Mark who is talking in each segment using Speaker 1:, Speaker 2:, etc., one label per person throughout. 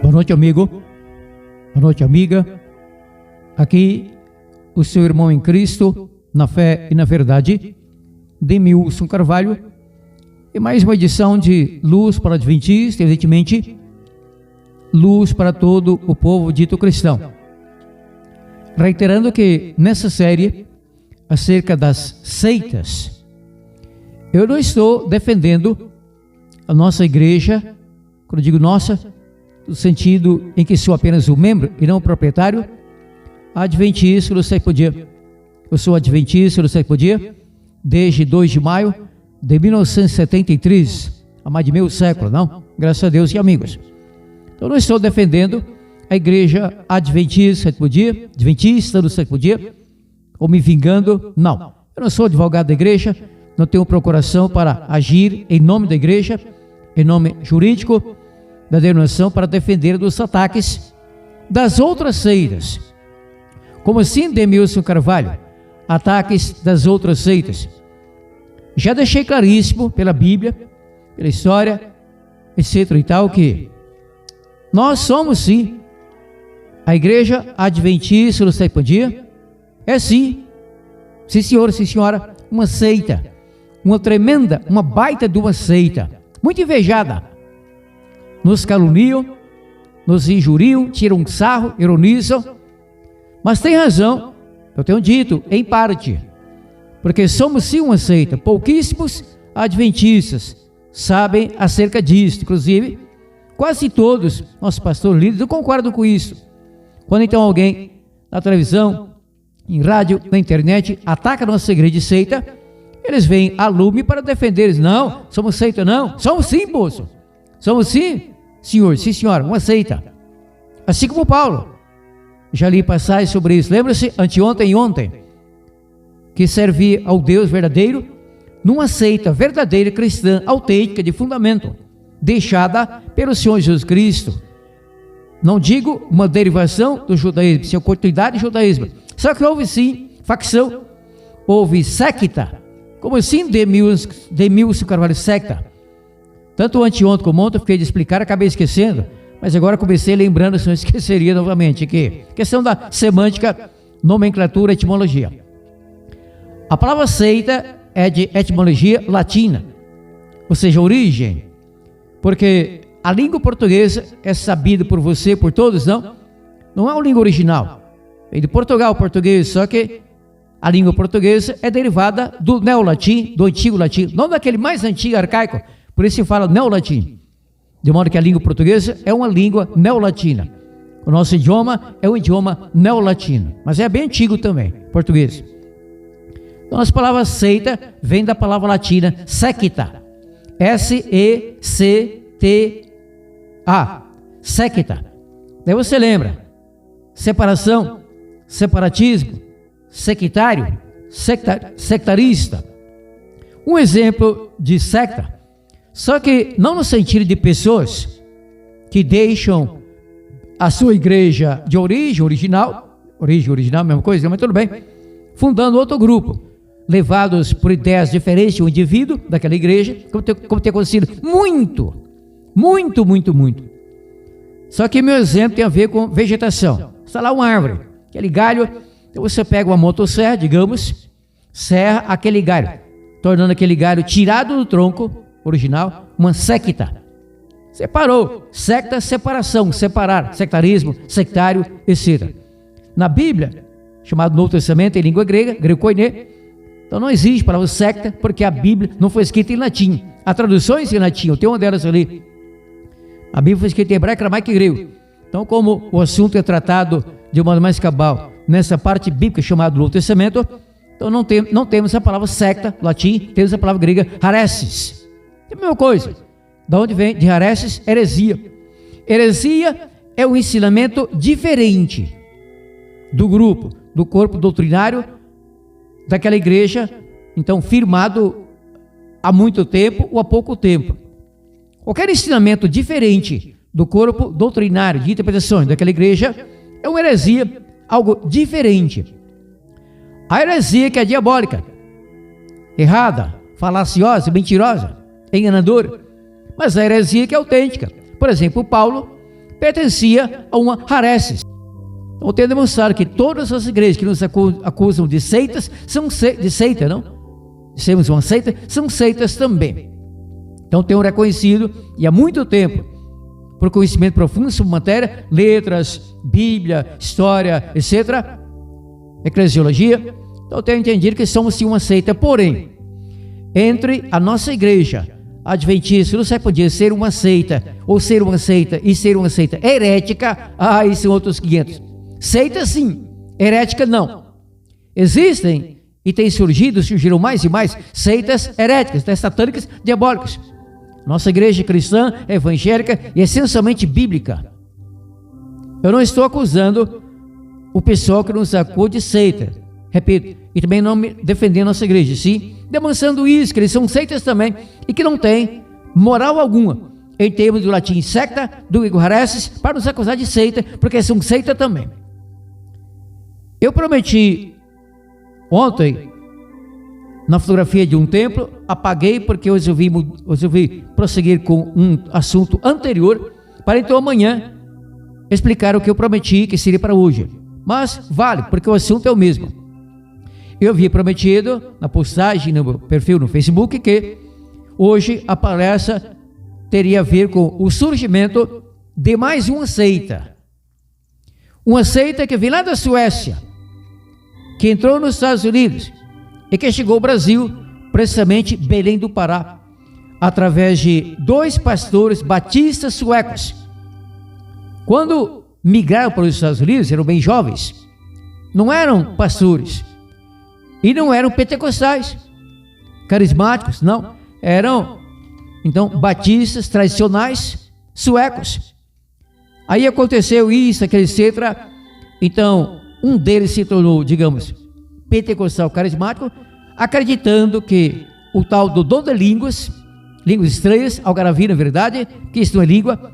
Speaker 1: Boa noite, amigo. Boa noite, amiga. Aqui o seu irmão em Cristo, na fé e na verdade, Demilson Carvalho. E mais uma edição de Luz para o Adventista, evidentemente, luz para todo o povo dito cristão. Reiterando que nessa série, acerca das seitas, eu não estou defendendo a nossa igreja, quando eu digo nossa, no sentido em que sou apenas um membro e não o proprietário, adventista do sétimo dia. Eu sou adventista do sétimo dia desde 2 de maio de 1973, há mais de meio século, não? Graças a Deus e amigos. Então não estou defendendo a igreja adventista do sétimo dia, ou me vingando, não. Eu não sou advogado da igreja, não tenho procuração para agir em nome da igreja, em nome jurídico da denominação, para defender dos ataques das outras seitas. Como assim, Demilson Carvalho? Ataques das outras seitas. Já deixei claríssimo pela Bíblia, pela história, etc. e tal, que nós somos sim a igreja adventista do sétimo dia. É sim senhor, sim senhora, uma seita, uma tremenda, uma baita de uma seita, muito invejada. Nos caluniam, nos injuriam, tiram sarro, ironizam, mas tem razão, eu tenho dito, em parte, porque somos sim uma seita. Pouquíssimos adventistas sabem acerca disso, inclusive quase todos, nossos pastores líderes, não concordam com isso. Quando então alguém na televisão, em rádio, na internet, ataca a nossa igreja de seita, eles vêm a lume para defender eles. Não, somos seita não, somos sim, moço, somos sim, senhor, sim senhora, uma seita. Assim como Paulo, já li passagens sobre isso, lembra-se, anteontem e ontem, que servia ao Deus verdadeiro, numa seita verdadeira, cristã, autêntica, de fundamento, deixada pelo Senhor Jesus Cristo. Não digo uma derivação do judaísmo, sim, a continuidade do judaísmo. Só que houve sim facção, houve secta. Como assim, Demilson Carvalho, secta? Tanto anteontem como ontem eu fiquei de explicar, acabei esquecendo, mas agora comecei lembrando, se não esqueceria novamente, que questão da semântica, nomenclatura, etimologia. A palavra seita é de etimologia latina, ou seja, origem, porque a língua portuguesa é sabida por você, por todos, não é uma língua original, vem de Portugal, português, só que a língua portuguesa é derivada do neolatim, do antigo latim, não daquele mais antigo, arcaico, por isso se fala neolatim, de modo que a língua portuguesa é uma língua neolatina. O nosso idioma é um idioma neolatino, mas é bem antigo também, português. Então as palavras seita vem da palavra latina secta, S-E-C-T-A, secta. Daí você lembra, separação, separatismo, sectário, sectarista. Um exemplo de secta, só que não no sentido de pessoas que deixam a sua igreja de origem original, mesma coisa, mas tudo bem, fundando outro grupo, levados por ideias diferentes de um indivíduo daquela igreja, como tem acontecido muito. Só que meu exemplo tem a ver com vegetação. Está lá uma árvore, aquele galho, então você pega uma motosserra, digamos, serra aquele galho, tornando aquele galho tirado do tronco original, uma secta. Separou, secta, separação, separar, sectarismo, sectário, etc. Na Bíblia, chamado Novo Testamento, em língua grega, greco-koiné, então não existe palavra secta, porque a Bíblia não foi escrita em latim. Há traduções em latim, eu tenho uma delas ali. A Bíblia foi escrita em hebraico, aramaico e grego. Então, como o assunto é tratado de modo mais cabal nessa parte bíblica chamada Novo Testamento, então não temos a palavra secta, latim, temos a palavra grega haresis. É a mesma coisa. Da onde vem de haresis? Heresia. Heresia é um ensinamento diferente do grupo, do corpo doutrinário daquela igreja, então firmado há muito tempo ou há pouco tempo. Qualquer ensinamento diferente do corpo doutrinário de interpretações daquela igreja é uma heresia, algo diferente. A heresia que é diabólica, errada, falaciosa, mentirosa, enganadora, mas a heresia que é autêntica. Por exemplo, Paulo pertencia a uma Hareses. Então, tenho demonstrado que todas as igrejas que nos acusam de seitas, de seita, não? Sermos uma seita, são seitas também. Então, tenho reconhecido, e há muito tempo, por conhecimento profundo sobre matéria, letras, Bíblia, história, etc., eclesiologia, então, tenho entendido que somos sim uma seita. Porém, entre a nossa igreja adventista, não sei podia ser uma seita, ou ser uma seita e ser uma seita herética, isso são outros 500. Seita sim, herética não. Existem e têm surgiram mais e mais seitas heréticas, satânicas, diabólicas. Nossa igreja cristã, evangélica e essencialmente bíblica. Eu não estou acusando o pessoal que nos acusa de seita, repito, e também não me defendendo nossa igreja, sim, demonstrando isso, que eles são seitas também e que não têm moral alguma em termos do latim secta, do grego hareses, para nos acusar de seita, porque são seita também. Eu prometi ontem, na fotografia de um templo, apaguei porque eu resolvi prosseguir com um assunto anterior, para então amanhã explicar o que eu prometi que seria para hoje. Mas vale, porque o assunto é o mesmo. Eu havia prometido na postagem, no meu perfil no Facebook, que hoje a palestra teria a ver com o surgimento de mais uma seita. Uma seita que vem lá da Suécia, que entrou nos Estados Unidos e que chegou ao Brasil, precisamente Belém do Pará, através de 2 pastores batistas suecos. Quando migraram para os Estados Unidos, eram bem jovens, não eram pastores e não eram pentecostais, carismáticos, não, eram então batistas tradicionais suecos. Aí aconteceu isso, aquele etc. Então um deles se tornou, digamos, pentecostal carismático, acreditando que o tal do dom de línguas estranhas, algaravia na verdade, que isso não é língua,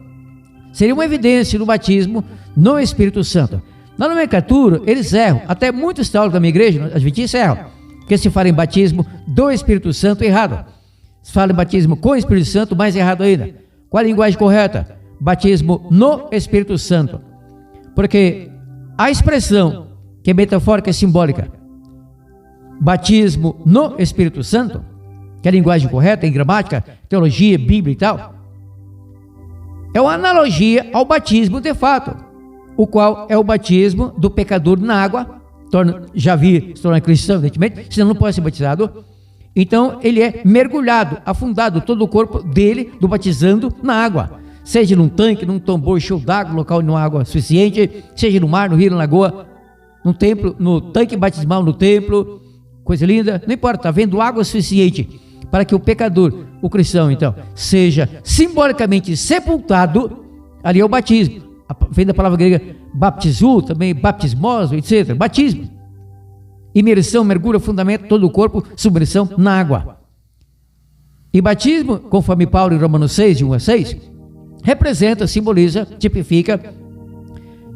Speaker 1: seria uma evidência do batismo no Espírito Santo. Na nomenclatura, eles erram, até muitos teólogos da minha igreja, adventistas, erram, porque se fala em batismo do Espírito Santo, errado. Se fala em batismo com o Espírito Santo, mais errado ainda. Qual a linguagem correta? Batismo no Espírito Santo. Porque a expressão, que é metafórica e simbólica, batismo no Espírito Santo, que é a linguagem correta em gramática, teologia, Bíblia e tal, é uma analogia ao batismo de fato, o qual é o batismo do pecador na água, já vi se tornar cristão, evidentemente, senão não pode ser batizado. Então ele é mergulhado, afundado, todo o corpo dele, do batizando na água, seja num tanque, num tambor cheio d'água, local onde não há água suficiente, seja no mar, no rio, na lagoa, no templo, no tanque batismal, no templo, coisa linda, não importa, está havendo água suficiente para que o pecador, o cristão então, seja simbolicamente sepultado. Ali é o batismo, vem da palavra grega baptizu, também baptismoso, etc, batismo, imersão, mergulho, fundamento, todo o corpo, submersão na água. E batismo, conforme Paulo em Romanos 6, de 1 a 6, representa, simboliza, tipifica,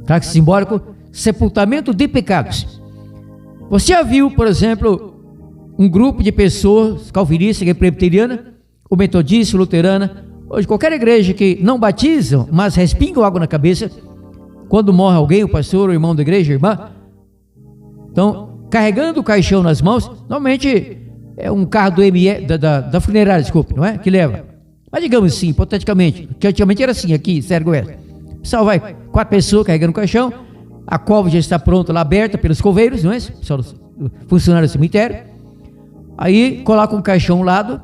Speaker 1: claro que simbólico, sepultamento de pecados. Você já viu, por exemplo, um grupo de pessoas calvinistas, que é presbiteriana, ou metodista, luterana, hoje qualquer igreja que não batizam, mas respingam água na cabeça, quando morre alguém, o pastor, o irmão da igreja, a irmã, então, carregando o caixão nas mãos, normalmente é um carro do da funerária, desculpe, não é? Que leva. Mas digamos assim, hipoteticamente, que antigamente era assim, aqui, Sérgio Goiás. O pessoal vai, 4 pessoas carregando o caixão, a cova já está pronta lá, aberta pelos coveiros, não é? Pessoal, funcionário do cemitério. Aí coloca um caixão ao lado,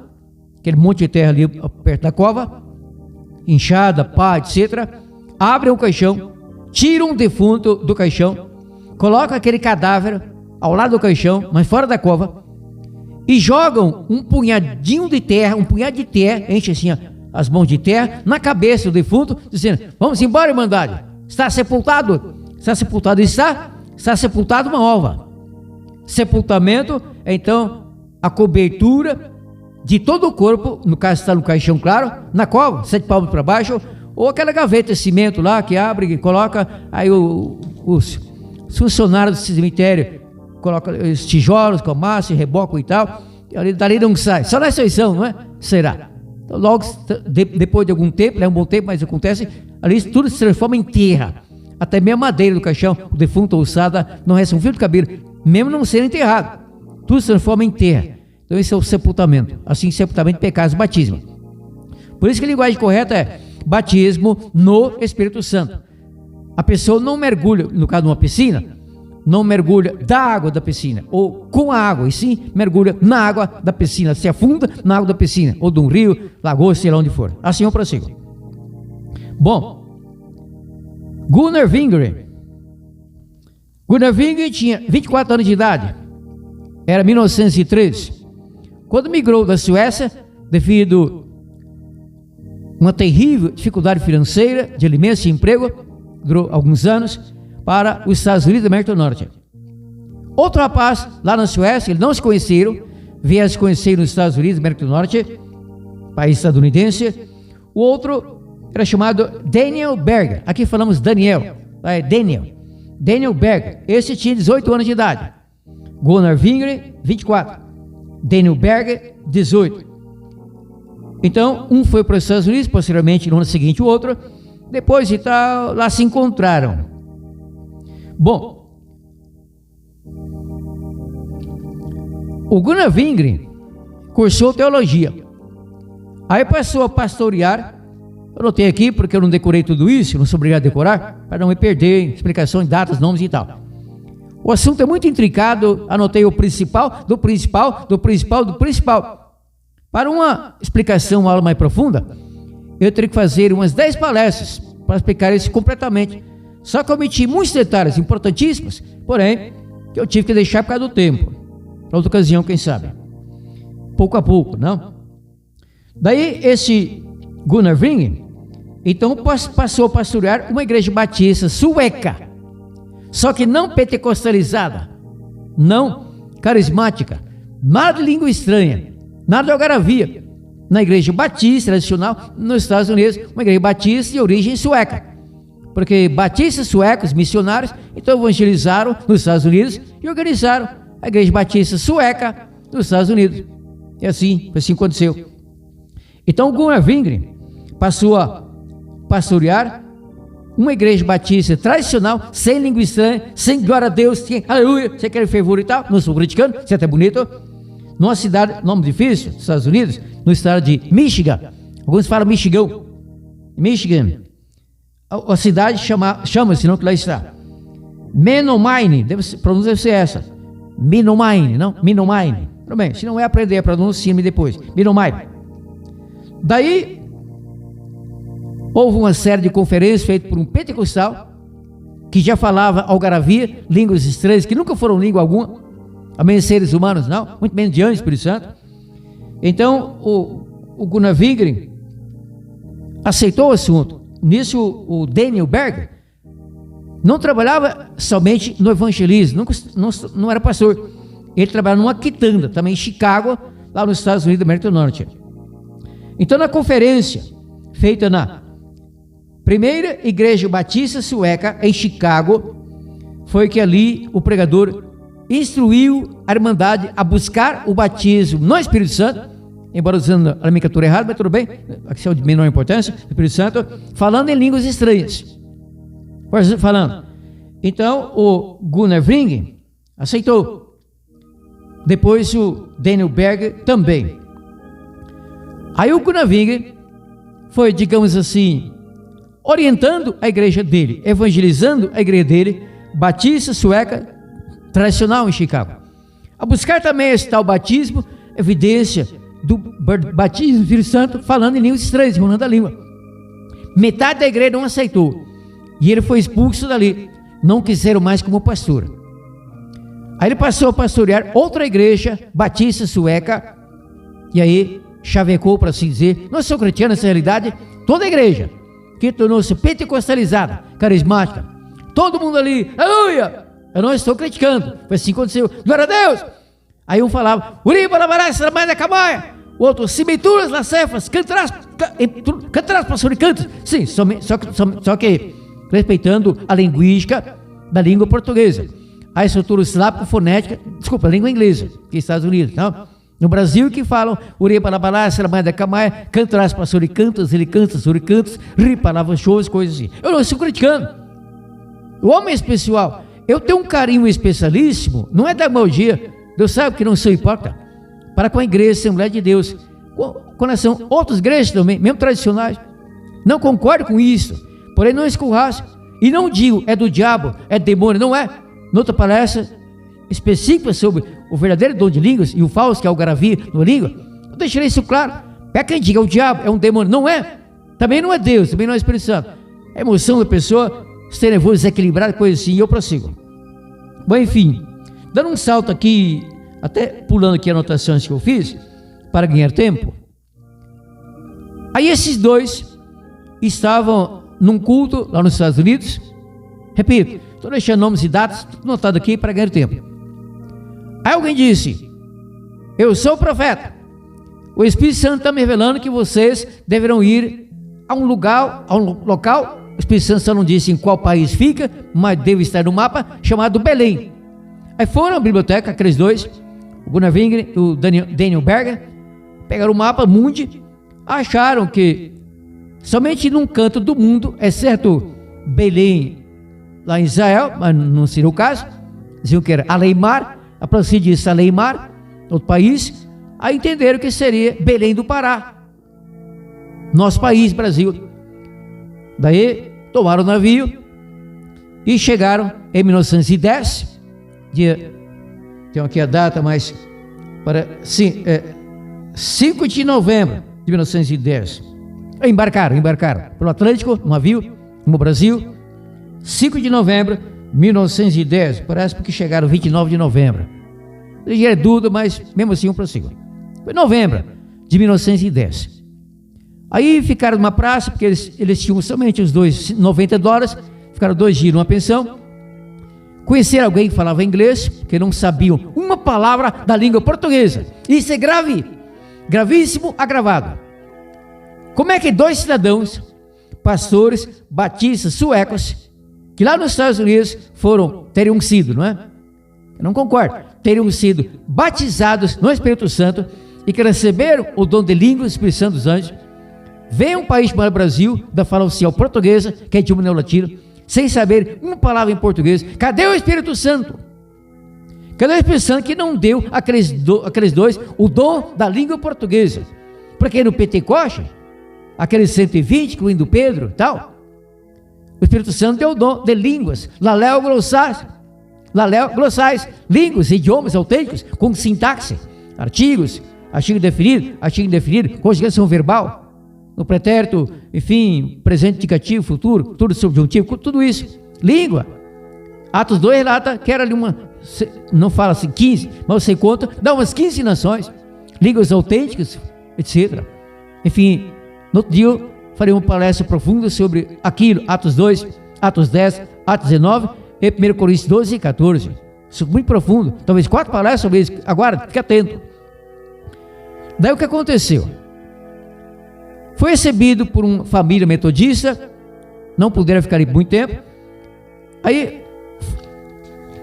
Speaker 1: aquele monte de terra ali perto da cova, inchada, pá, etc. Abrem o caixão, tiram um defunto do caixão, colocam aquele cadáver ao lado do caixão, mas fora da cova, e jogam um punhadinho de terra, enche assim as mãos de terra, na cabeça do defunto, dizendo: vamos embora, irmandade, está sepultado? Está sepultado, está sepultado uma ova. Sepultamento é então a cobertura de todo o corpo, no caso está no caixão, claro, na cova, 7 palmos para baixo, ou aquela gaveta de cimento lá que abre e coloca, aí os funcionários do cemitério colocam os tijolos com massa, rebocam e tal, e dali não sai, só na exceção, não é? Será? Então, logo depois de algum tempo, é um bom tempo, mas acontece, ali tudo se transforma em terra. Até mesmo a madeira do caixão, o defunto ossada, não resta um fio de cabelo, mesmo não sendo enterrado. Tudo se transforma em terra. Então esse é o sepultamento. Assim, sepultamento, pecados, batismo. Por isso que a linguagem correta é batismo no Espírito Santo. A pessoa não mergulha, no caso de uma piscina, não mergulha da água da piscina, ou com a água, e sim mergulha na água da piscina, se afunda na água da piscina, ou de um rio, lagoa, sei lá onde for. Assim eu prossigo. Bom, Gunnar Wingren. Gunnar Wingren tinha 24 anos de idade, era 1913, quando migrou da Suécia, devido a uma terrível dificuldade financeira, de alimentos e emprego, durou alguns anos, para os Estados Unidos da América do Norte. Outro rapaz, lá na Suécia, eles não se conheceram, vieram se conhecer nos Estados Unidos da América do Norte, país estadunidense. O outro era chamado Daniel Berger, aqui falamos Daniel, é Daniel Berger, esse tinha 18 anos de idade. Gunnar Wingren, 24. Daniel Berger, 18. Então, um foi para os Estados Unidos, posteriormente, no ano seguinte, o outro. Depois e tal, lá se encontraram. Bom, o Gunnar Wingren cursou teologia. Aí passou a pastorear. Eu anotei aqui porque eu não decorei tudo isso, não sou obrigado a decorar, para não me perder em explicações, datas, nomes e tal. O assunto é muito intricado, anotei o principal, do principal. Para uma explicação, uma aula mais profunda, eu teria que fazer umas 10 palestras para explicar isso completamente. Só que eu omiti muitos detalhes importantíssimos, porém, que eu tive que deixar por causa do tempo. Para outra ocasião, quem sabe. Pouco a pouco, não? Daí, esse Gunnar Wingren, então, passou a pastorear uma igreja batista sueca. Só que não pentecostalizada, não carismática, nada de língua estranha, nada de algaravia. Na igreja batista tradicional, nos Estados Unidos, uma igreja batista de origem sueca. Porque batistas suecos, missionários, então evangelizaram nos Estados Unidos e organizaram a igreja batista sueca nos Estados Unidos. E assim aconteceu. Então Gunnar Wingren passou a pastorear uma igreja batista tradicional, sem língua estranha, sem glória a Deus, sem aleluia, sem aquele fervor e tal, não estou criticando, isso é até bonito, numa cidade, nome difícil, dos Estados Unidos, no estado de Michigan, alguns falam Michigan, a cidade chama-se, não que lá está, Menominee, pronúncia deve ser essa, Menominee, não? Menominee, tudo bem, se não é aprender a pronúncia, ensina-me depois, Menominee. Daí, houve uma série de conferências feitas por um pentecostal, que já falava algaravia, línguas estranhas, que nunca foram língua alguma, a menos seres humanos não, muito menos de anjos, Espírito Santo. Então, o Gunnar Wingren aceitou o assunto. Nisso, o Daniel Berger não trabalhava somente no evangelismo, não era pastor. Ele trabalhava numa quitanda, também em Chicago, lá nos Estados Unidos da América do Norte. Então, na conferência feita na primeira igreja batista sueca em Chicago, foi que ali o pregador instruiu a Irmandade a buscar o batismo no Espírito Santo, embora usando a nomenclatura errada, mas tudo bem, aqui é de menor importância, Espírito Santo, falando em línguas estranhas. Falando. Então, o Gunnar Wingren aceitou. Depois o Daniel Berger também. Aí o Gunnar Wingren foi, digamos assim, orientando a igreja dele, evangelizando a igreja dele, batista sueca, tradicional em Chicago, a buscar também esse tal batismo, evidência do batismo do Espírito Santo, falando em línguas estranhas, enrolando a língua. Metade da igreja não aceitou, e ele foi expulso dali, não quiseram mais como pastor. Aí ele passou a pastorear outra igreja batista sueca, e aí chavecou, para assim dizer, não sou cristiano nessa realidade, toda a igreja, que tornou-se pentecostalizada, carismática, todo mundo ali, aleluia, eu não estou criticando, foi assim que aconteceu, glória a Deus. Aí um falava, Uriba, Lamarás, Ramada, Camaia, o outro, Cimituras, Lacefas, cantarás, pastor, e cantas, sim, só que respeitando a linguística da língua portuguesa, a estrutura silábico-fonética, desculpa, a língua inglesa, que é Estados Unidos, no Brasil que falam Urepalabalá, Salamai da Camaia, cantarás para suricantas, ele canta, suricantas, ripalava shows, coisas assim. Eu não estou criticando. O homem especial, eu tenho um carinho especialíssimo, não é da demagogia, Deus sabe que não sou hipócrita, para com a igreja Assembleia de Deus, com relação a outras igrejas também, mesmo tradicionais. Não concordo com isso, porém não escorraço. E não digo, é do diabo, é demônio, não é. Noutra palestra específica sobre o verdadeiro dom de línguas e o falso, que é o algaravia na língua, eu deixarei isso claro. É quem diga, é o diabo, é um demônio, não é. Também não é Deus, também não é Espírito Santo. É a emoção da pessoa, ser nervoso, desequilibrado, coisa assim, e eu prossigo. Bom, enfim, dando um salto aqui, até pulando aqui anotações que eu fiz, para ganhar tempo. Aí esses dois estavam num culto lá nos Estados Unidos. Repito, estou deixando nomes e datas tudo anotado aqui para ganhar tempo. Aí alguém disse: eu sou o profeta, o Espírito Santo está me revelando que vocês deverão ir a um lugar, a um local. O Espírito Santo só não disse em qual país fica, mas deve estar no mapa, chamado Belém. Aí foram à biblioteca, aqueles dois, o Gunnar Wingren e o Daniel Berger, pegaram o mapa mundi, acharam que somente num canto do mundo, exceto Belém, lá em Israel, mas não seria o caso, diziam que era Aleimar, a profecia disse Aleimar, outro país, aí entenderam que seria Belém do Pará, nosso país, Brasil. Daí tomaram o navio e chegaram em 1910, tenho aqui a data, mas sim, 5 de novembro de 1910, embarcaram pelo Atlântico, no navio, no Brasil, 5 de novembro de 1910, parece porque chegaram 29 de novembro, é dúvida, mas mesmo assim eu prossigo. Foi novembro de 1910, aí ficaram numa praça, porque eles tinham somente os dois $90, ficaram 2 dias numa pensão, conheceram alguém que falava inglês, que não sabiam uma palavra da língua portuguesa, isso é grave, gravíssimo, agravado. Como é que 2 cidadãos, pastores, batistas, suecos, que lá nos Estados Unidos teriam sido, não é? Eu não concordo, teriam sido batizados no Espírito Santo e que receberam o dom de línguas do Espírito Santo dos anjos, vem um país chamado Brasil, da fala oficial portuguesa, que é idioma neolatino, sem saber uma palavra em português. Cadê o Espírito Santo? Cadê o Espírito Santo que não deu aqueles dois o dom da língua portuguesa? Porque no Pentecoste, aqueles 120, incluindo Pedro e tal, o Espírito Santo deu o dom de línguas, laleo glossais, línguas, idiomas autênticos, com sintaxe, artigos, artigo indefinido, conjugação verbal, no pretérito, enfim, presente indicativo, futuro subjuntivo, tudo isso, língua. Atos 2 relata que era ali não fala assim 15, mas você conta, dá umas 15 nações, línguas autênticas, etc. Enfim, no outro dia eu farei uma palestra profunda sobre aquilo, Atos 2, Atos 10, Atos 19 e 1 Coríntios 12 e 14. Isso é muito profundo, talvez 4 palestras sobre isso, aguarde, fique atento. Daí o que aconteceu? Foi recebido por uma família metodista, não puderam ficar ali muito tempo. Aí,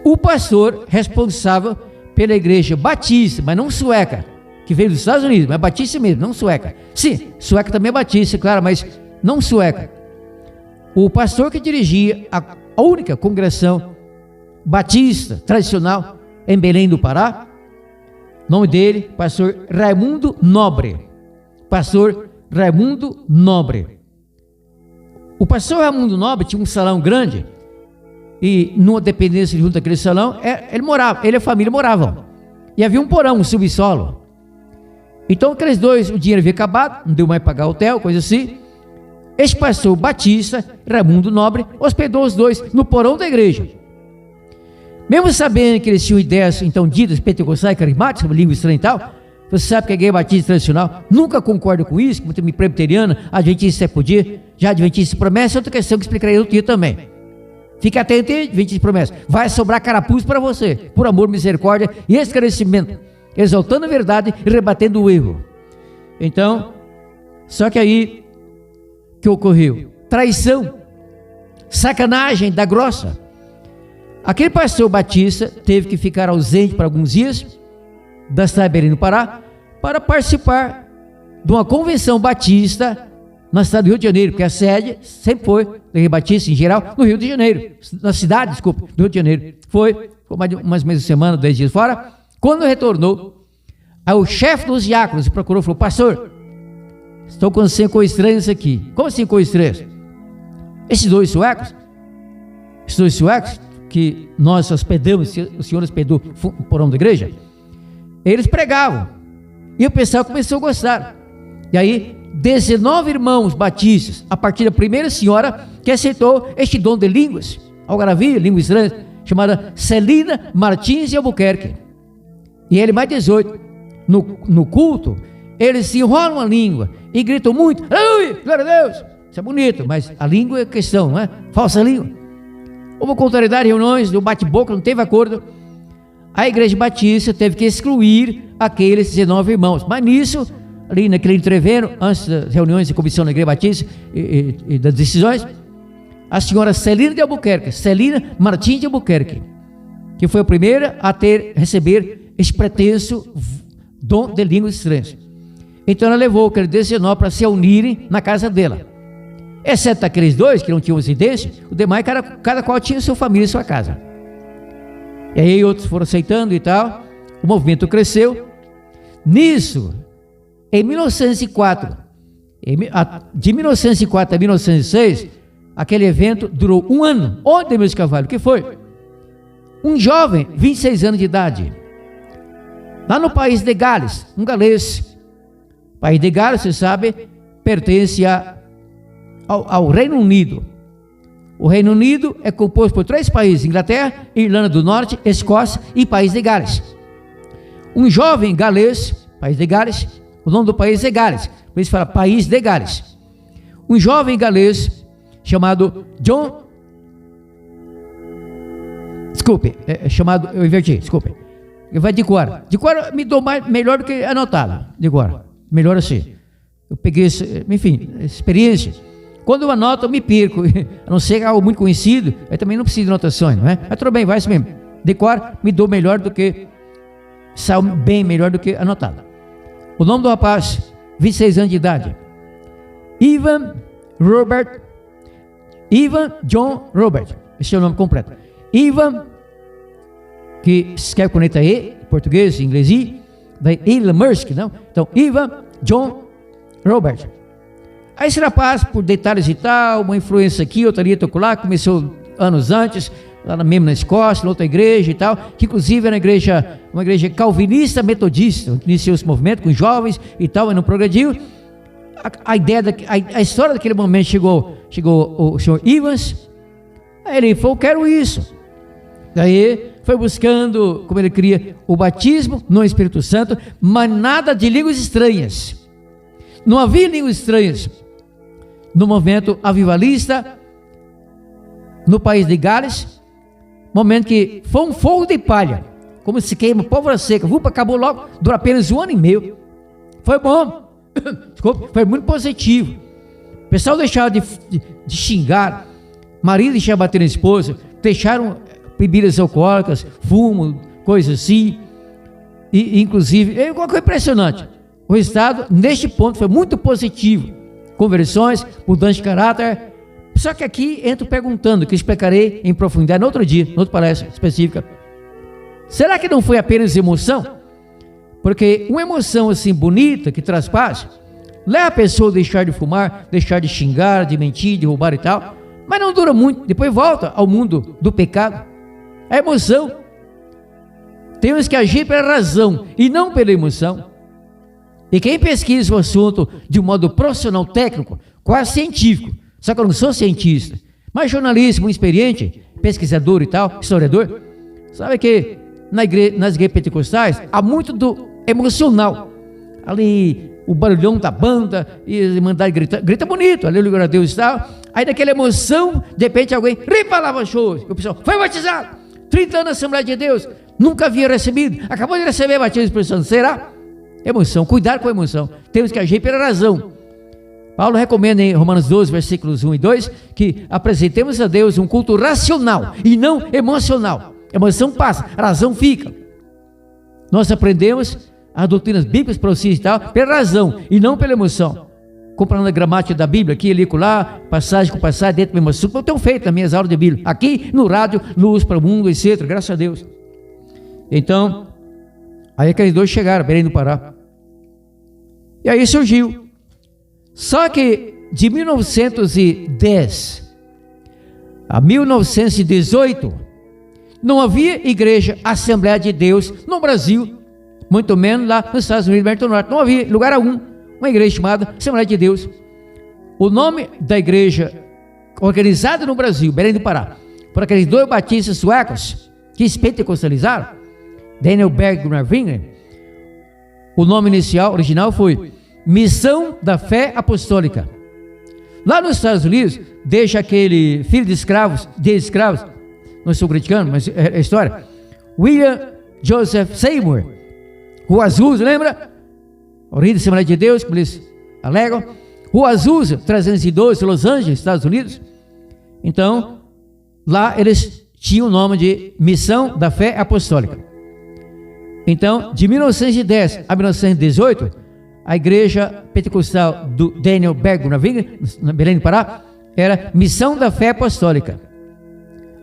Speaker 1: o pastor responsável pela igreja batista, mas não sueca, que veio dos Estados Unidos, mas batista mesmo, não sueca. Sim, sueca também é batista, claro, mas não sueca. O pastor que dirigia a única congregação batista tradicional em Belém do Pará, nome dele, pastor Raimundo Nobre. Pastor Raimundo Nobre. O pastor Raimundo Nobre tinha um salão grande e numa dependência junto àquele salão, ele e a família moravam. E havia um porão, um subsolo. Então aqueles dois, o dinheiro havia acabado, não deu mais para pagar hotel, coisa assim. Este pastor batista, Raimundo Nobre, hospedou os dois no porão da igreja. Mesmo sabendo que eles tinham ideias então ditas pentecostais, carismáticas, sobre língua estranha e tal, você sabe que a igreja batista tradicional nunca concorda com isso, como também presbiteriana, adventista podia, já adventista promessa, é outra questão que explicarei outro dia também. Fique atento, adventista promessa. Vai sobrar carapuz para você, por amor, misericórdia e esclarecimento, exaltando a verdade e rebatendo o erro. Então, só que aí, que ocorreu? Traição, sacanagem da grossa. Aquele pastor batista teve que ficar ausente por alguns dias da cidade de Belém do Pará, para participar de uma convenção batista na cidade do Rio de Janeiro, porque a sede sempre foi da Igreja Batista em geral no Rio de Janeiro, na cidade, desculpa, do Rio de Janeiro. Foi mais ou menos uma semana, 10 dias fora. Quando retornou, aí o chefe dos diáconos procurou e falou: pastor, estou acontecendo coisas estranhas aqui. Como assim coisas estranhas? Esses dois suecos que nós hospedamos, o senhor hospedou o porão da igreja, eles pregavam, e o pessoal começou a gostar. E aí 19 irmãos batistas, a partir da primeira senhora que aceitou este dom de línguas, algaravia, língua estranha, chamada Celina Martins de Albuquerque. E ele mais 18, no culto, eles se enrolam a língua e gritam muito: aleluia, glória a Deus. Isso é bonito, mas a língua é questão, não é? Falsa língua. Houve contrariedade, reuniões, do bate-boca, não teve acordo. A igreja batista teve que excluir aqueles 19 irmãos. Mas nisso, ali naquele entrevero, antes das reuniões de comissão da igreja batista e das decisões, a senhora Celina de Albuquerque, Celina Martins de Albuquerque, que foi a primeira a receber esse pretenso dom de línguas estranhas. Então ela levou aqueles 19 para se unirem na casa dela. Exceto aqueles dois que não tinham residência, o demais, cada qual tinha sua família e sua casa. E aí outros foram aceitando e tal, o movimento cresceu. Nisso, em 1904, de 1904 a 1906, aquele evento durou um ano. Onde, meus cavalos? O que foi? Um jovem, 26 anos de idade, lá no país de Gales, um galês. O país de Gales, você sabe, pertence ao Reino Unido. O Reino Unido é composto por 3 países: Inglaterra, Irlanda do Norte, Escócia e País de Gales. Um jovem galês, País de Gales, o nome do país é Gales, por isso fala País de Gales. Um jovem galês chamado John, eu inverti, desculpe. Vai de cor. De cor me dou melhor do que anotado. De cor, melhor assim. Eu peguei, enfim, experiência. Quando eu anoto, eu me perco, a não ser algo muito conhecido, eu também não preciso de anotações, não é? Mas tudo bem, vai assim mesmo. Decor me dou melhor do que, sai bem melhor do que anotado. O nome do rapaz, 26 anos de idade, Ivan John Robert, esse é o nome completo. Ivan, que se escreve com letra E, em português, em inglês I, daí Elon Musk, não? Então, Ivan John Robert. Aí esse rapaz, por detalhes e tal, uma influência aqui, outra ali, outra lá, começou anos antes, lá mesmo na Escócia, na outra igreja e tal, que inclusive era uma igreja calvinista metodista, iniciou esse movimento com jovens e tal, mas não progrediu. A história daquele momento chegou o senhor Evans, aí ele falou: quero isso. Daí foi buscando, como ele queria, o batismo no Espírito Santo, mas nada de línguas estranhas. Não havia línguas estranhas no movimento avivalista no país de Gales. Momento que foi um fogo de palha, como se queima pólvora seca, acabou logo, durou apenas 1 ano e meio. Foi bom, desculpa, foi muito positivo. O pessoal deixava de xingar, marido deixava bater na esposa, deixaram bebidas alcoólicas, fumo, coisas assim, e inclusive, é uma coisa impressionante. O resultado, neste ponto, foi muito positivo. Conversões, mudança de caráter. Só que aqui entro perguntando, que explicarei em profundidade no outro dia, em outra palestra específica. Será que não foi apenas emoção? Porque uma emoção assim bonita, que traz paz, leva a pessoa a deixar de fumar, deixar de xingar, de mentir, de roubar e tal, mas não dura muito, depois volta ao mundo do pecado. A emoção. Temos que agir pela razão e não pela emoção. E quem pesquisa o assunto de um modo profissional, técnico, quase científico, só que eu não sou cientista, mas jornalista, muito experiente, pesquisador e tal, historiador, sabe que nas igrejas pentecostais há muito do emocional. Ali, o barulhão da banda, e mandar gritar, grita bonito, aleluia a Deus e tal. Aí daquela emoção, de repente alguém, repalava show, o pessoal foi batizado, 30 anos na Assembleia de Deus, nunca havia recebido, acabou de receber a batismo do Espírito Santo, será? Emoção, cuidar com a emoção, temos que agir pela razão. Paulo recomenda em Romanos 12, versículos 1 e 2, que apresentemos a Deus um culto racional e não emocional. A emoção passa, a razão fica. Nós aprendemos as doutrinas bíblicas para vocês e tal, pela razão e não pela emoção. Comparando a gramática da Bíblia, aqui, ali, lá, passagem com passagem, dentro do mesmo assunto, eu tenho feito nas minhas aulas de Bíblia, aqui no rádio, Luz para o Mundo, etc., graças a Deus. Então, aí aqueles dois chegaram, Belém do Pará. E aí surgiu. Só que de 1910 a 1918, não havia igreja Assembleia de Deus no Brasil, muito menos lá nos Estados Unidos do Norte. Não havia lugar algum uma igreja chamada Assembleia de Deus. O nome da igreja organizada no Brasil, Belém do Pará, por aqueles dois batistas suecos que se pentecostalizaram, Daniel Berg e Gunnar Wingren, o nome inicial, original foi Missão da Fé Apostólica. Lá nos Estados Unidos, deixa aquele filho de escravos, não estou criticando, mas é a história, William Joseph Seymour, Rua Azusa, lembra? Origem da Assembleia de Deus, como eles alegam. Rua Azusa, 312, Los Angeles, Estados Unidos. Então, lá eles tinham o nome de Missão da Fé Apostólica. Então, de 1910 a 1918, a igreja pentecostal do Daniel Berg, na Belém do Pará, era Missão da Fé Apostólica.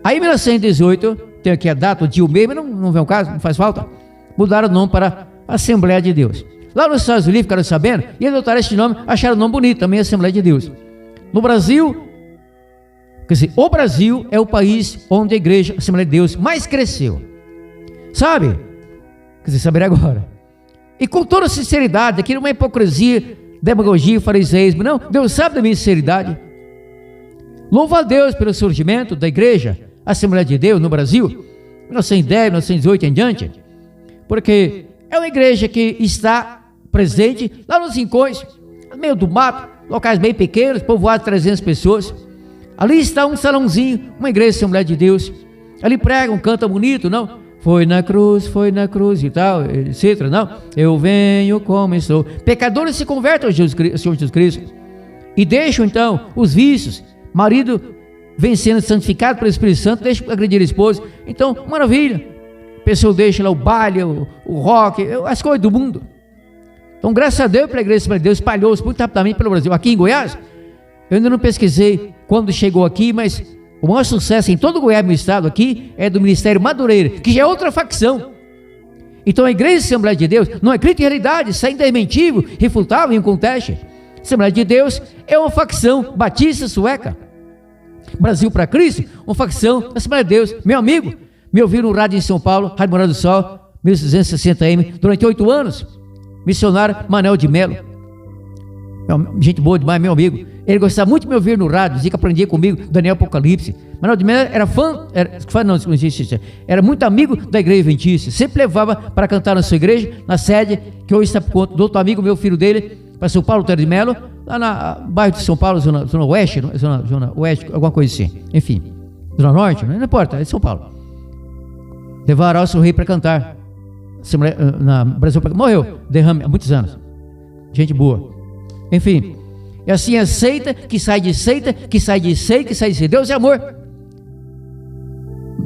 Speaker 1: Aí, em 1918, tem aqui a data, o dia, o mês, mas não vem o caso, não faz falta, mudaram o nome para Assembleia de Deus. Lá nos Estados Unidos ficaram sabendo e adotaram este nome, acharam o nome bonito, também Assembleia de Deus. No Brasil, quer dizer, o Brasil é o país onde a igreja Assembleia de Deus mais cresceu. Sabe? Quer dizer, saber agora. E com toda sinceridade, aqui não é hipocrisia, demagogia, fariseísmo, não. Deus sabe da minha sinceridade. Louva a Deus pelo surgimento da igreja Assembleia de Deus no Brasil, 1910, 1918 em diante, porque é uma igreja que está presente lá nos rincões, no meio do mato, locais bem pequenos, povoados de 300 pessoas. Ali está um salãozinho, uma igreja Assembleia de Deus. Ali pregam, cantam bonito, não? Foi na cruz e tal, etc. Não, eu venho como estou. Pecadores se convertem ao Senhor Jesus Cristo e deixam então os vícios. Marido vem sendo santificado pelo Espírito Santo, deixa agredir a esposa. Então, maravilha. A pessoa deixa lá o baile, o rock, as coisas do mundo. Então, graças a Deus, pela igreja Assembleia de Deus, espalhou-se muito rapidamente pelo Brasil. Aqui em Goiás, eu ainda não pesquisei quando chegou aqui, mas o maior sucesso em todo o Goiás, meu estado aqui, é do Ministério Madureira, que já é outra facção. Então, a igreja Assembleia de Deus não é crítica de realidade, isso é indesmentível, refutável em um conteste. Assembleia de Deus é uma facção batista sueca. Brasil para Cristo, uma facção da Assembleia de Deus. Meu amigo, me ouviu no rádio em São Paulo, Rádio Morada do Sol, 1260M, durante 8 anos. Missionário Manuel de Melo, gente boa demais, meu amigo. Ele gostava muito de me ouvir no rádio, dizia que aprendia comigo Daniel Apocalipse. Manuel de Melo era era muito amigo da igreja adventista, sempre levava para cantar na sua igreja, na sede, que hoje está por conta do outro amigo, meu filho dele, pastor Paulo Terra de Melo, lá no bairro de São Paulo, zona oeste, zona oeste, alguma coisa assim, enfim, zona norte, não importa, é de São Paulo. Levaram o seu rei para cantar na Brasil, morreu, derrame há muitos anos, gente boa, enfim, é assim, aceita, que sai de seita, que sai de seita, que sai de seita. Deus é amor.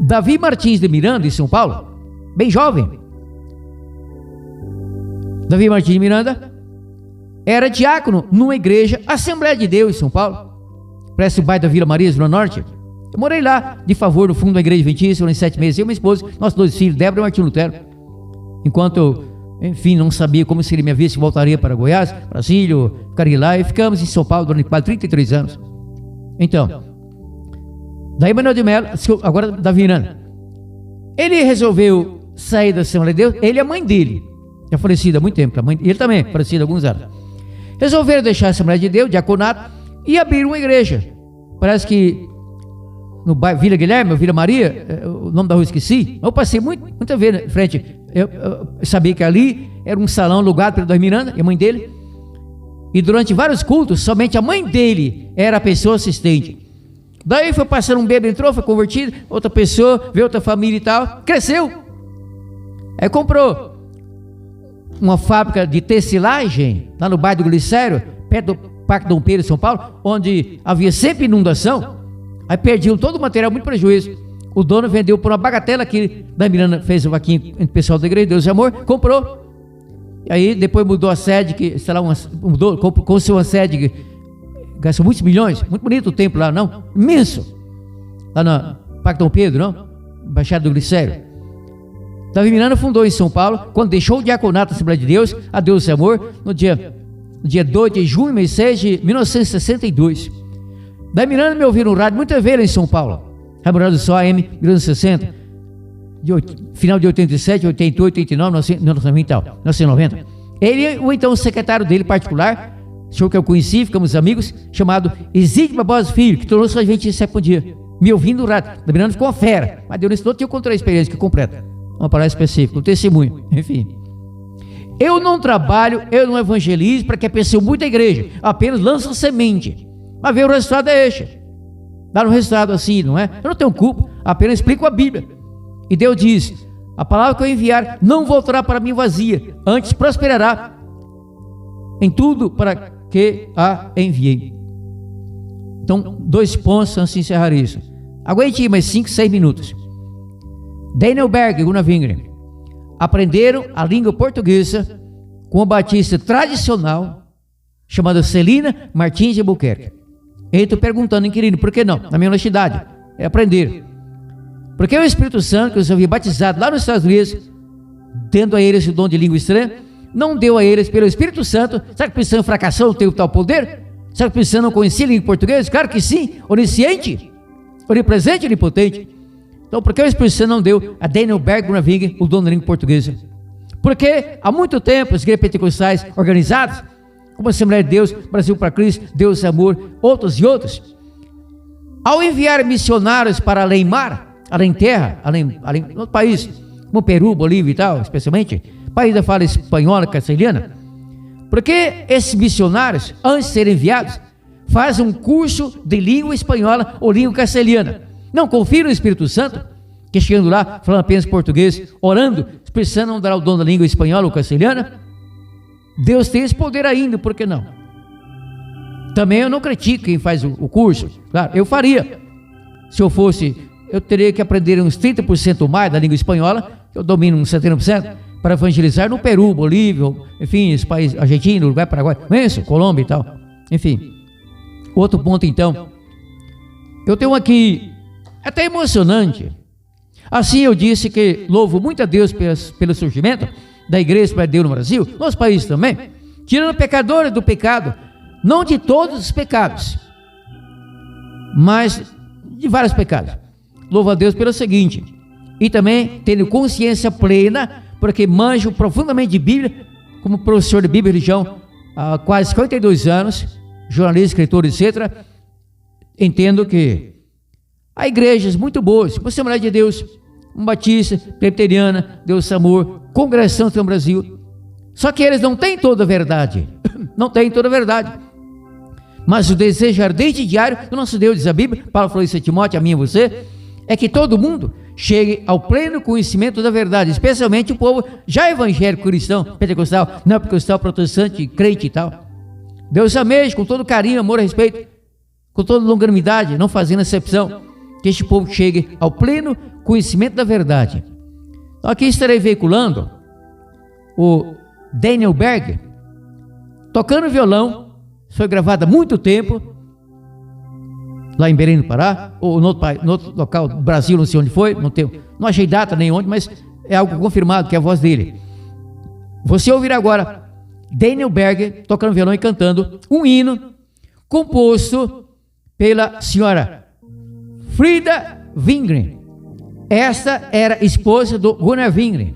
Speaker 1: Davi Martins de Miranda, em São Paulo, bem jovem, Davi Martins de Miranda era diácono numa igreja Assembleia de Deus em São Paulo, parece o bairro da Vila Maria, Zona Norte. Eu morei lá, de favor, no fundo da igreja adventista, durante 7 meses, eu e minha esposa, nossos 2 filhos, Débora e Martinho Lutero. Enquanto eu, enfim, não sabia como seria minha vida, se voltaria para Goiás, Brasília, ficaria lá, e ficamos em São Paulo durante quase 33 anos. Então, daí Manuel de Melo, agora Davi Miranda, ele resolveu sair da Assembleia de Deus, ele e a mãe dele, já falecida há muito tempo, ele também, falecido há alguns anos. Resolveram deixar a Assembleia de Deus, diaconato, e abrir uma igreja. Parece que no bairro Vila Guilherme, Vila Maria, o nome da rua eu esqueci, eu passei muita vez na frente, eu sabia que ali era um salão alugado pelo Davi Miranda e a mãe dele, e durante vários cultos, somente a mãe dele era a pessoa assistente. Daí foi passando um bebê, entrou, foi convertido, outra pessoa, veio outra família e tal, cresceu. Aí comprou uma fábrica de tecelagem, lá no bairro do Glicério, perto do Parque Dom Pedro, São Paulo, onde havia sempre inundação. Aí perdiam todo o material, muito prejuízo. O dono vendeu por uma bagatela que Davi Miranda fez o vaquinho entre o pessoal da igreja, Deus e Amor, comprou. Aí depois mudou a sede, que, sei lá, mudou, construiu uma sede que gastou muitos milhões. Muito bonito o templo lá, não? Imenso. Lá no Parque Dom Pedro, não? Baixada do Glicério. Davi Miranda fundou em São Paulo, quando deixou o diaconato da Assembleia de Deus, a Deus e Amor, no dia 2 de junho e 6 de 1962. Davi Miranda me ouviu no rádio muitas vezes em São Paulo. Rádio Morada do Sol, AM 1960, final de 87, 88, 89, 1990. Ele, o então secretário dele particular, senhor que eu conheci, ficamos amigos, chamado Exídio Barbosa Filho, que tornou-se a gente esse dia, me ouvindo no rádio. Davi Miranda ficou uma fera, mas Deus não tinha contra a experiência que completa. Uma palavra específica, um testemunho, enfim. Eu não trabalho, eu não evangelizo para que a pessoa mude a igreja, apenas lança semente. Mas ver o resultado é este. Dá um resultado assim, não é? Eu não tenho culpa, apenas explico a Bíblia. E Deus diz: a palavra que eu enviar não voltará para mim vazia, antes prosperará em tudo para que a enviei. Então, 2 pontos antes de encerrar isso. Aguente mais 5, 6 minutos. Daniel Berg e Gunnar Wingren aprenderam a língua portuguesa com uma batista tradicional chamada Celina Martins de Albuquerque. Eu estou perguntando, inquirindo, por que não? Na minha honestidade, é aprender. Porque o Espírito Santo, que eu havia batizado lá nos Estados Unidos, tendo a eles o dom de língua estranha, não deu a eles pelo Espírito Santo. Será que o Espírito Santo fracassou, não teve tal poder? Será que o Espírito Santo não conhecia a língua portuguesa? Claro que sim, onisciente, onipresente e onipotente. Então, por que o Espírito Santo não deu a Daniel Berg e Gunnar Wingren o dom da língua portuguesa? Porque há muito tempo as igrejas pentecostais organizadas, como a Assembleia de Deus, Brasil para Cristo, Deus e Amor, outros e outros, ao enviar missionários para além mar, além terra, além outro país, como Peru, Bolívia e tal, especialmente, país da fala espanhola, castelhana, porque esses missionários, antes de serem enviados, fazem um curso de língua espanhola ou língua castelhana. Não confia no Espírito Santo, que chegando lá, falando apenas português, orando, o Espírito Santo não dará o dom da língua espanhola ou castelhana? Deus tem esse poder ainda, por que não? Também eu não critico quem faz o curso, claro, eu faria. Se eu fosse, eu teria que aprender uns 30% mais da língua espanhola, eu domino uns 70%, para evangelizar no Peru, Bolívia, enfim, esse país, Argentina, Uruguai, Paraguai, isso, Colômbia e tal, enfim. Outro ponto então, eu tenho aqui, até emocionante, assim eu disse que louvo muito a Deus pelo surgimento da Igreja para Deus no Brasil, nos países também, tirando pecadores do pecado, não de todos os pecados, mas de vários pecados. Louvo a Deus pelo seguinte, e também tendo consciência plena, porque manjo profundamente de Bíblia, como professor de Bíblia e religião há quase 52 anos, jornalista, escritor, etc., entendo que há igrejas muito boas, como a Assembleia de Deus, Batista, Presbiteriana, Deus e Amor, Congregação do Brasil, só que eles não têm toda a verdade, não têm toda a verdade, mas o desejo ardente e diário do nosso Deus, diz a Bíblia, Paulo falou isso a Timóteo, a mim e a você, é que todo mundo chegue ao pleno conhecimento da verdade, especialmente o povo já evangélico, cristão, pentecostal, neopentecostal, protestante, crente e tal. Deus ameje com todo carinho, amor e respeito, com toda longanimidade, não fazendo exceção, que este povo chegue ao pleno conhecimento da verdade. Então aqui estarei veiculando o Daniel Berg tocando violão, foi gravado há muito tempo, lá em Belém do Pará, ou no outro local do Brasil, não sei onde foi, não achei data nem onde, mas é algo confirmado que é a voz dele. Você ouvirá agora Daniel Berg tocando violão e cantando um hino composto pela senhora Frida Wingren. Esta era esposa do Gunnar Wingren,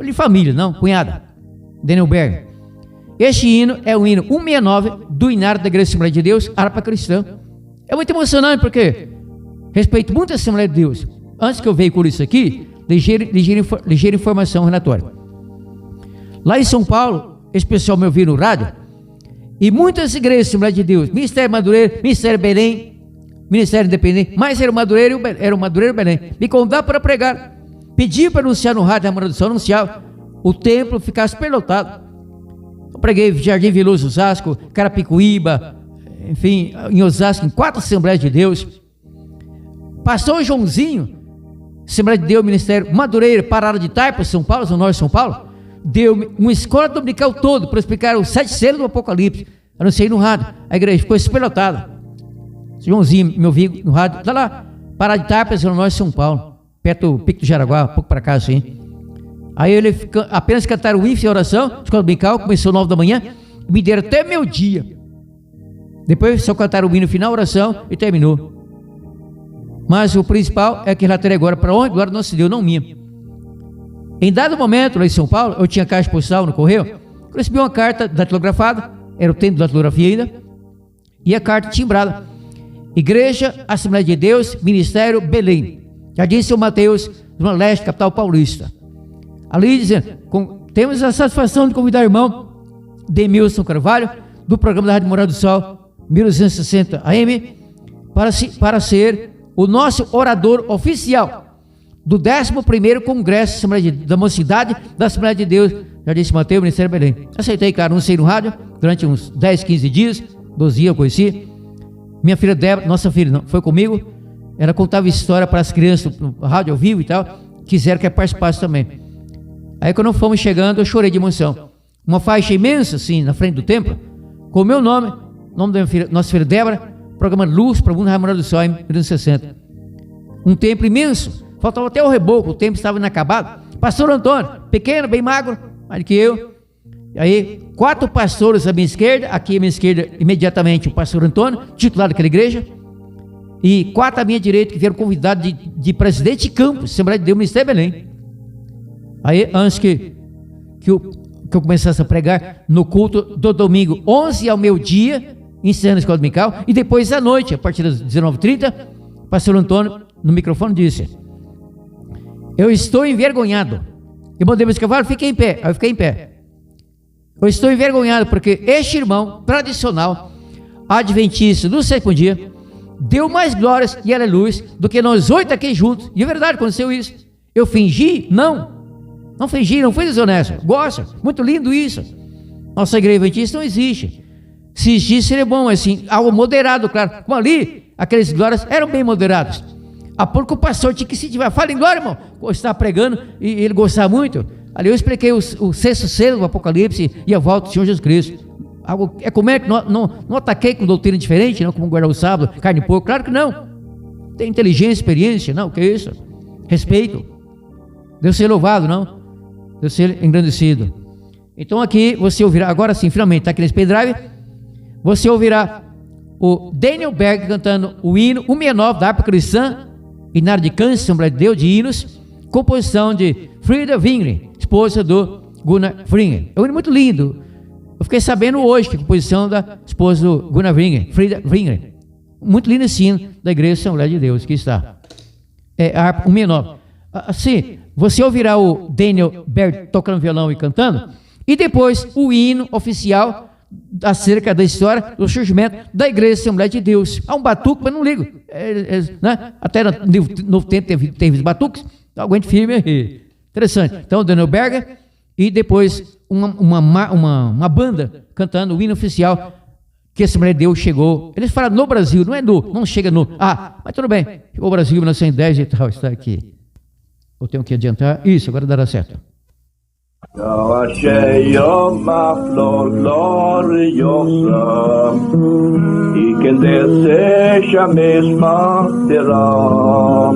Speaker 1: de família, não, cunhada, Daniel Berg. Este hino é o hino 169 do Inário da Igreja Assembleia de Deus, harpa cristã. É muito emocionante porque respeito muito a Assembleia de Deus. Antes que eu veicule isso aqui, ligeira informação relatória. Lá em São Paulo, esse pessoal me ouviu no rádio, e muitas igrejas da Assembleia de Deus, Ministério Madureira, Ministério Belém, Ministério Independente, mas era o Madureira e o Belém, me convidaram para pregar, pediam para anunciar no rádio, a Manudução anunciava, o templo ficasse superlotado. Eu preguei Jardim Veloso, Osasco, Carapicuíba, enfim, em Osasco, em 4 Assembleias de Deus. Pastor Joãozinho, Assembleia de Deus, Ministério Madureira, Parada de Taipa, São Paulo, no norte de São Paulo, deu uma escola dominical toda para explicar os 7 selos do Apocalipse. Anunciei no rádio, a igreja ficou superlotada. Joãozinho me ouviu no rádio, tá lá, Pará de Tapas, Zona Norte, São Paulo, perto do Pico do Jaraguá, um pouco para cá assim. Aí ele apenas cantaram o hino e a oração, escola dominical, começou 9 da manhã, me deram até meu dia. Depois só cantaram o hino final, oração e terminou. Mas o principal é que relatarei agora para onde glória do nosso Deus, não minha. Em dado momento, lá em São Paulo, eu tinha caixa postal no correio, recebi uma carta datilografada, era o tempo da datilografia ainda, e a carta timbrada. Igreja, Assembleia de Deus, Ministério, Belém. Já disse o Mateus, Zona Leste, capital paulista. Ali dizendo, temos a satisfação de convidar o irmão Demilson Carvalho, do programa da Rádio Morada do Sol, 1260 AM, para ser o nosso orador oficial do 11º Congresso da Mocidade da Assembleia de Deus, já disse Mateus, Ministério Belém. Aceitei, cara, não sei no rádio, durante uns 10, 15 dias, 12 dias eu conheci. Minha filha Débora, nossa filha, não, foi comigo, ela contava história para as crianças no rádio ao vivo e tal, quiseram que eu participasse também. Aí quando fomos chegando, eu chorei de emoção. Uma faixa imensa, assim, na frente do templo, com o meu nome da minha filha, nossa filha Débora, programa Luz para o Mundo da Morada do Sol em 1960. Um templo imenso, faltava até o reboco, o templo estava inacabado. Pastor Antônio, pequeno, bem magro, mais que eu. Aí, 4 pastores à minha esquerda, aqui à minha esquerda, imediatamente, o pastor Antônio, titular daquela igreja, e 4 à minha direita, que vieram convidados de presidente de campus, Assembleia de Deus, Ministério Belém. Aí, antes que eu começasse a pregar no culto do domingo, 11 ao meio-dia, ensinando a escola dominical, e depois à noite, a partir das 19h30, o pastor Antônio, no microfone, disse: eu estou envergonhado. Eu mandei meus cavalos, fiquei em pé. Aí eu fiquei em pé. Eu estou envergonhado porque este irmão tradicional, adventista do 7º dia, deu mais glórias e aleluias do que nós 8 aqui juntos. E é verdade, aconteceu isso. Eu fingi? Não fingi, não fui desonesto. Gosta, muito lindo isso. Nossa igreja adventista não existe. Se existisse seria bom, assim, algo moderado, claro. Como ali, aqueles glórias eram bem moderados. A pouco o pastor tinha que se tiver, fala em glória, irmão. Eu estava pregando e ele gostava muito. Ali eu expliquei o 6º selo do Apocalipse e a volta do Senhor Jesus Cristo. Algo, como é que não ataquei com doutrina diferente, não como guardar o sábado, carne e porco? Claro que não. Tem inteligência, experiência, não, que é isso? Respeito. Deus seja louvado, não? Deus seja engrandecido. Então aqui você ouvirá, agora sim, finalmente, está aqui nesse pendrive, você ouvirá o Daniel Berg cantando o hino 169 da harpa cristã, Inário de Câncer, Assembleia de Deus, de hinos, composição de Frida Wingren, esposa do Gunnar Wingren. É um hino muito lindo. Eu fiquei sabendo hoje que a composição da esposa do Gunnar Wingren, Frida Wingren. Muito lindo esse hino da Igreja Assembleia de Deus, que está. É a harpa 169. Assim, você ouvirá o Daniel Berg tocando violão e cantando, e depois o hino oficial acerca da história do surgimento da Igreja Assembleia de Deus. Há um batuque, mas não ligo. Né? Até no Novo Tempo teve batuques, então aguente firme aí. Interessante. Então, Daniel Berger e depois uma banda cantando o hino oficial que a Assembleia de Deus chegou. Eles falam no Brasil, não chega no. Mas tudo bem. Chegou ao Brasil em 1910 e tal, está aqui. Eu tenho que adiantar. Isso, agora dará certo.
Speaker 2: Jag achei uma flor gloriosa e quem deseja mesma terá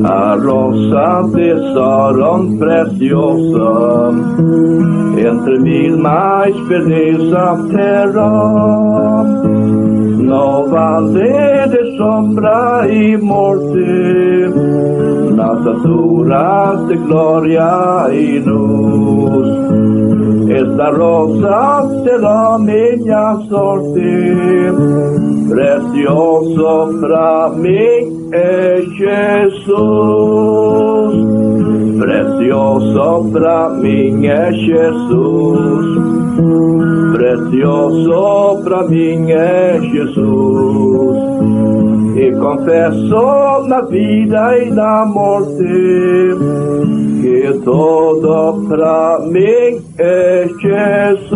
Speaker 2: a rosa de Saron preciosa entre mil mais beleza terá no vale de sombra e morte nas alturas de glória e luz. Esta rosa será minha sorte, precioso para mim é Jesus. Precioso para mim é Jesus. Precioso para mim é Jesus. E confesso na vida e na morte que todo para mim é Jesus.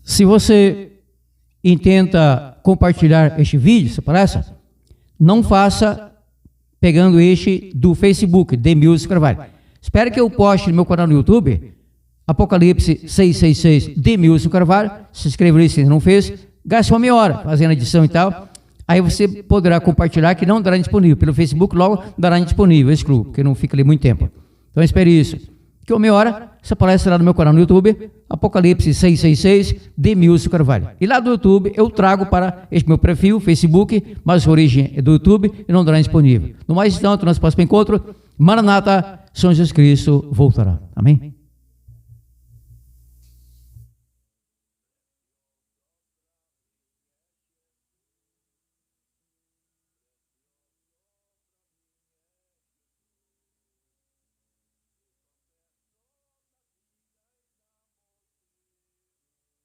Speaker 1: Se você intenta compartilhar este vídeo, essa palestra, não faça pegando este do Facebook, Demilson Carvalho. Espero que eu poste no meu canal no YouTube, Apocalipse 666, Demilson Carvalho. Se inscreva aí se ainda não fez. Gaste uma meia hora fazendo edição e tal. Aí você poderá compartilhar, que não dará disponível. Pelo Facebook logo dará disponível, excluo, porque não fica ali muito tempo. Então espere isso. Que uma meia hora, essa palestra será no meu canal no YouTube, Apocalipse 666, Demilson Carvalho. E lá do YouTube eu trago para este meu perfil, Facebook, mas a origem é do YouTube e não dará disponível. No mais, então, nosso próximo encontro, Maranata, São Jesus Cristo voltará. Amém?